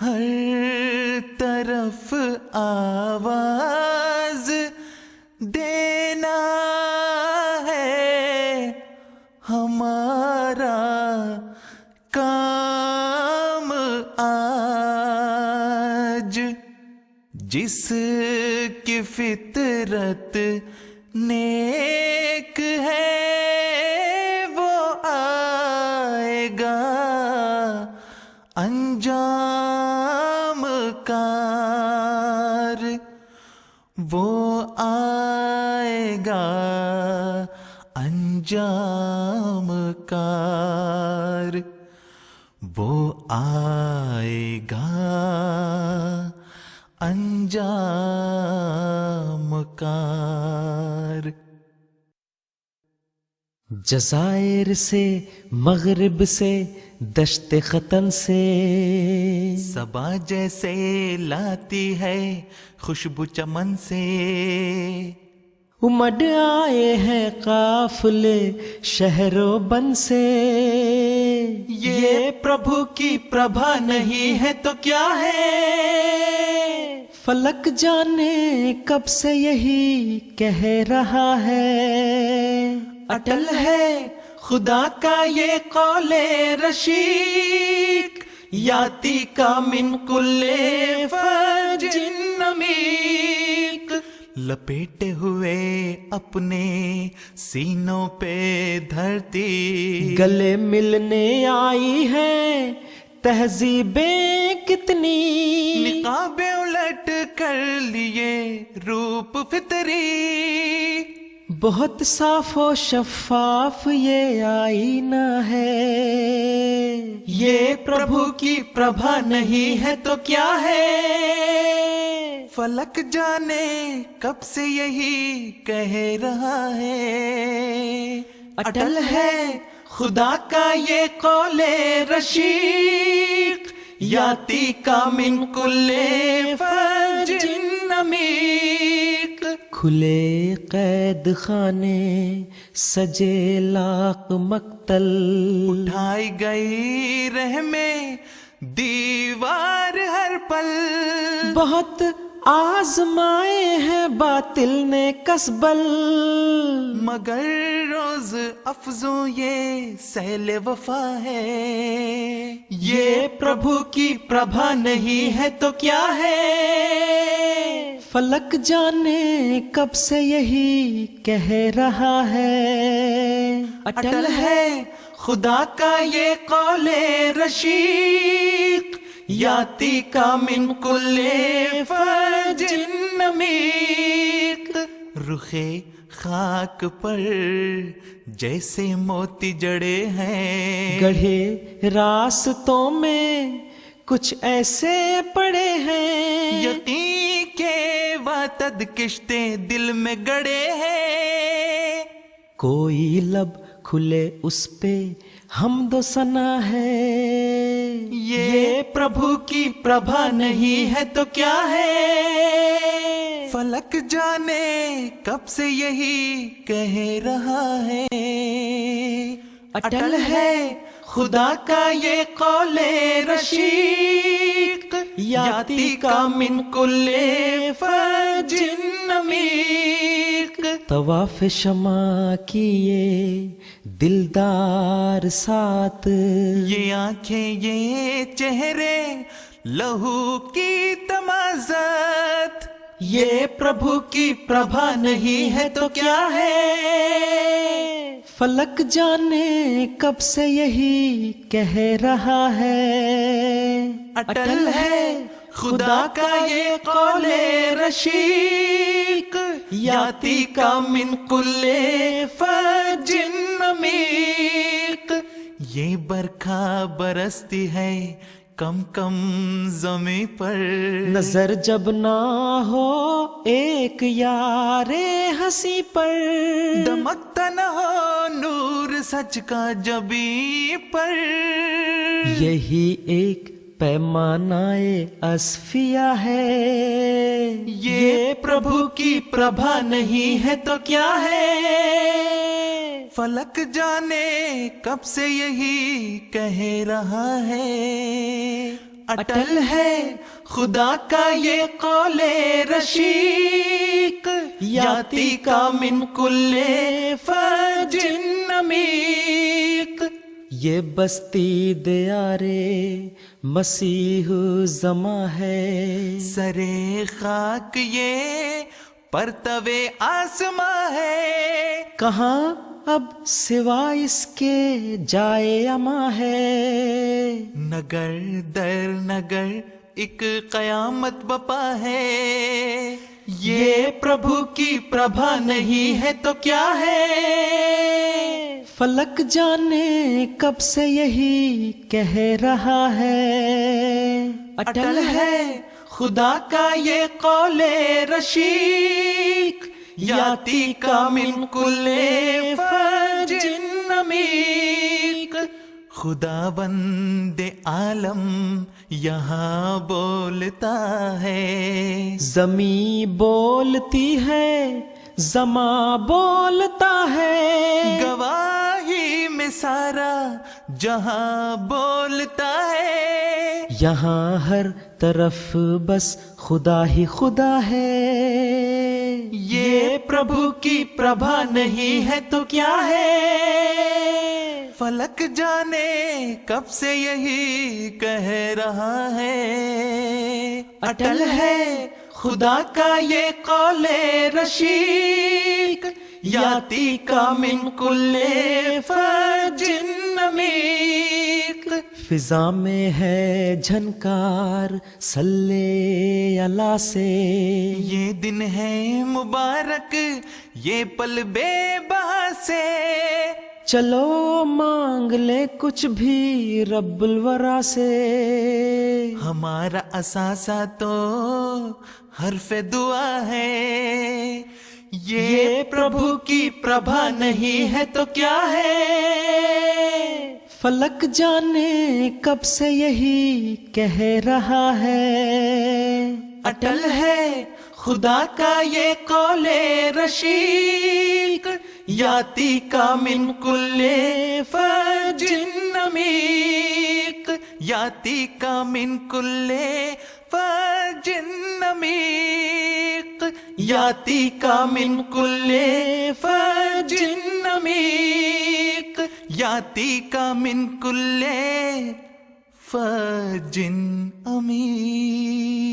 ہر طرف آواز دینا ہے ہمارا کام آج، جس کی فطرت نیک ہے وہ آئے گا انجام کار، وہ آئے گا انجام کار، وہ آئے گا انجام کار۔ جزائر سے مغرب سے دشت ختن سے صبا جیسے لاتی ہے خوشبو چمن سے، امڈ آئے ہیں قافلے شہر و بن سے، یہ پربھو کی پربھا نہیں ہے تو کیا ہے؟ فلک جانے کب سے یہی کہہ رہا ہے، اٹل ہے خدا کا یہ قول رشید، یاتی کا من کل فج عمیق، لپیٹے ہوئے اپنے سینوں پہ دھرتی، گلے ملنے آئی ہیں تہذیبیں کتنی، نقابیں الٹ کر لیے روپ فطری، بہت صاف و شفاف یہ آئینہ ہے، یہ پربھو کی پربھا نہیں ہے تو کیا ہے؟ فلک جانے کب سے یہی کہہ رہا ہے، اٹل ہے خدا کا یہ قول رشید، یاتی کا من کل فج عمیق، کھلے قید خانے سجے لاق مقتل، اٹھائی گئی رحمیں دیوار ہر پل، بہت آزمائے ہیں باطل نے کسبل، مگر روز افزوں یہ سیل وفا ہے، یہ پربھو کی پربھا نہیں ہے تو کیا ہے؟ فلک جانے کب سے یہی کہہ رہا ہے، اٹل ہے خدا کا یہ قول رشید، یاتی کا من کل فج عمیق، رخے خاک پر جیسے موتی جڑے ہیں، گڑھے راستوں میں کچھ ایسے پڑے ہیں، یقین کے واتد کشتے دل میں گڑے ہیں، کوئی لب کھلے اس پہ حمد و ثنا ہے، یہ پربھو کی پربھا نہیں ہے تو کیا ہے؟ فلک جانے کب سے یہی کہہ رہا ہے، اٹل ہے خدا کا یہ قول رشید، یاتی کا من کل فج عمیق، طواف شمع کیے دلدار ساتھ، یہ آنکھیں یہ چہرے لہو کی تمازت، یہ پربھو کی پربھا نہیں ہے تو کیا ہے؟ فلک جانے کب سے یہی کہہ رہا ہے، اٹل ہے خدا کا یہ قول رشید، یاتی کا من کل فج عمیق، یہ برکھا برستی ہے کم کم زمیں پر، نظر جب نہ ہو ایک یار ہنسی پر، دمکتا نہ ہو نور سچ کا جبیں پر، یہی ایک پیمانہ اصفیہ ہے، یہ پربھو کی پربھا نہیں ہے تو کیا ہے؟ فلک جانے کب سے یہی کہہ رہا ہے، اٹل ہے خدا کا یہ قول رشیق، یاتی کا من کل فرج عمیق۔ یہ بستی دیارے مسیح زماں ہے، سرے خاک یہ پرتوے آسماں ہے، کہاں اب سوا اس کے جائے اما ہے۔ نگر در نگر ایک قیامت بپا ہے، یہ پربھو کی پربھا نہیں ہے تو کیا ہے؟ فلک جانے کب سے یہی کہہ رہا ہے، اٹل ہے خدا کا یہ قول رشیق، یاتی کا من کل فرج عمیق۔ خدا بند عالم یہاں بولتا ہے، زمیں بولتی ہے زماں بولتا ہے، گواہی میں سارا جہاں بولتا ہے، یہاں ہر طرف بس خدا ہی خدا ہے۔ یہ پربھو کی پربھا نہیں ہے تو کیا ہے؟ فلک جانے کب سے یہی کہہ رہا ہے، اٹل ہے خدا کا یہ قول رشیق، یاتی کا من کل فرج عمیق۔ فضا میں ہے جھنکار صلی اللہ سے، یہ دن ہے مبارک یہ پل بے بہا سے، چلو مانگ لے کچھ بھی رب الورا سے۔ ہمارا اثاثہ تو حرف دعا ہے، یہ پربھو کی پربھا نہیں ہے تو کیا ہے؟ فلک جانے کب سے یہی کہہ رہا ہے، اٹل ہے خدا کا یہ قول رشیق، یاتی کا من کل فرج عمیق، یاتی کا من کل فرج عمیق، یاتی کا من کل فرج عمیق، یاتی کا من کل فرج عمیق۔